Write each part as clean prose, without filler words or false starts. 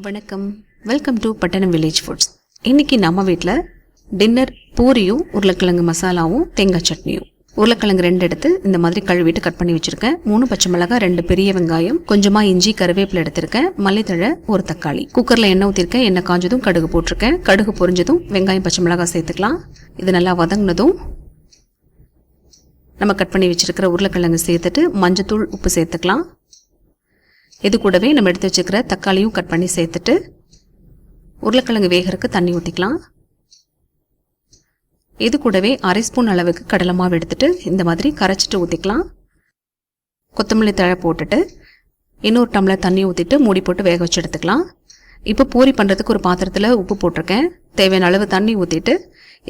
வணக்கம், welcome to பட்டணம் village foods. இன்றைக்கி நம்ம வீட்டில் டின்னர் பூரியும் உருளைக்கிழங்கு மசாலாவும் தேங்காய் சட்னியும். உருளைக்கிழங்கு 2 எடுத்து இந்த மாதிரி கழுவிட்டு கட் பண்ணி வச்சுருக்கேன். 3 பச்சை மிளகாய், 2 பெரிய வெங்காயம், கொஞ்சமாக இஞ்சி கருவேப்பிலை எடுத்திருக்கேன், மல்லித்தழை, ஒரு தக்காளி. குக்கரில் எண்ணெய் ஊற்றிருக்கேன். எண்ணெய் காஞ்சதும் கடுகு போட்டிருக்கேன். கடுகு பொரிஞ்சதும் வெங்காயம் பச்சை மிளகாய் சேர்த்துக்கலாம். இது நல்லா வதங்கினதும் நம்ம கட் பண்ணி வச்சுருக்கிற உருளைக்கிழங்கு சேர்த்துட்டு மஞ்சத்தூள், உப்பு சேர்த்துக்கலாம். இது கூடவே நம்ம எடுத்து வச்சுக்கிற தக்காளியும் கட் பண்ணி சேர்த்துட்டு உருளைக்கிழங்கு வேகறதுக்கு தண்ணி ஊற்றிக்கலாம். இது கூடவே 1/2 ஸ்பூன் அளவுக்கு கடலை மாவு எடுத்துட்டு இந்த மாதிரி கரைச்சிட்டு ஊற்றிக்கலாம். கொத்தமல்லி தழை போட்டுட்டு இன்னொரு டம்ளர் தண்ணி ஊற்றிட்டு மூடி போட்டு வேக வச்சு எடுத்துக்கலாம். இப்போ பூரி பண்ணுறதுக்கு ஒரு பாத்திரத்தில் உப்பு போட்டிருக்கேன். தேவையான அளவு தண்ணி ஊற்றிட்டு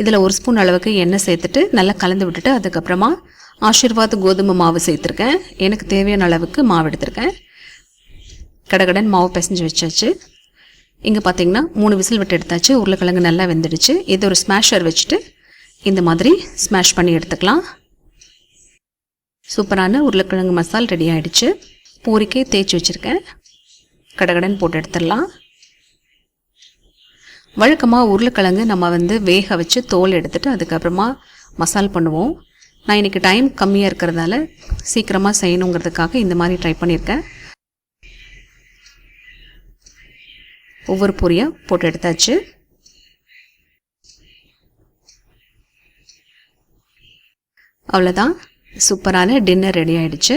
இதில் 1 ஸ்பூன் அளவுக்கு எண்ணெய் சேர்த்துட்டு நல்லா கலந்து விட்டுட்டு அதுக்கப்புறமா ஆஷிர்வாத் கோதுமை மாவு சேர்த்துருக்கேன். எனக்கு தேவையான அளவுக்கு மாவு எடுத்திருக்கேன். கடகடன் மாவு பிசைஞ்சு வச்சாச்சு. இங்கே பார்த்தீங்கன்னா 3 விசில் விட்டு எடுத்தாச்சு. உருளைக்கிழங்கு நல்லா வெந்துடுச்சு. இது ஒரு ஸ்மாஷர் வச்சுட்டு இந்த மாதிரி ஸ்மாஷ் பண்ணி எடுத்துக்கலாம். சூப்பரான உருளைக்கிழங்கு மசால் ரெடி ஆகிடுச்சு. பூரிக்கே தேய்ச்சி வச்சுருக்கேன். கடகடன் போட்டு எடுத்துடலாம். வழக்கமாக உருளைக்கிழங்கு நம்ம வேக வச்சு தோல் எடுத்துகிட்டு அதுக்கப்புறமா மசால் பண்ணுவோம். நான் இன்றைக்கி டைம் கம்மியாக இருக்கிறதால சீக்கிரமாக செய்யணுங்கிறதுக்காக இந்த மாதிரி ட்ரை பண்ணியிருக்கேன். ஒவ்வொரு பூரியாக போட்டு எடுத்தாச்சு. அவ்வளோதான், சூப்பரான டின்னர் ரெடி ஆகிடுச்சு.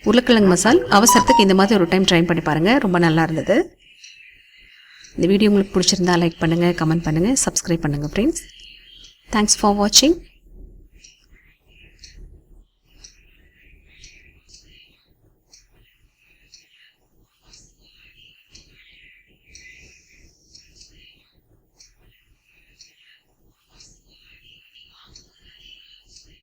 உருளைக்கிழங்கு மசால் அவசரத்துக்கு இந்த மாதிரி ஒரு டைம் ட்ரை பண்ணி பாருங்கள், ரொம்ப நல்லா இருந்தது. இந்த வீடியோ உங்களுக்கு பிடிச்சிருந்தா லைக் பண்ணுங்கள், கமெண்ட் பண்ணுங்கள், சப்ஸ்கிரைப் பண்ணுங்கள் ஃப்ரெண்ட்ஸ். தேங்க்ஸ் ஃபார் வாட்சிங்.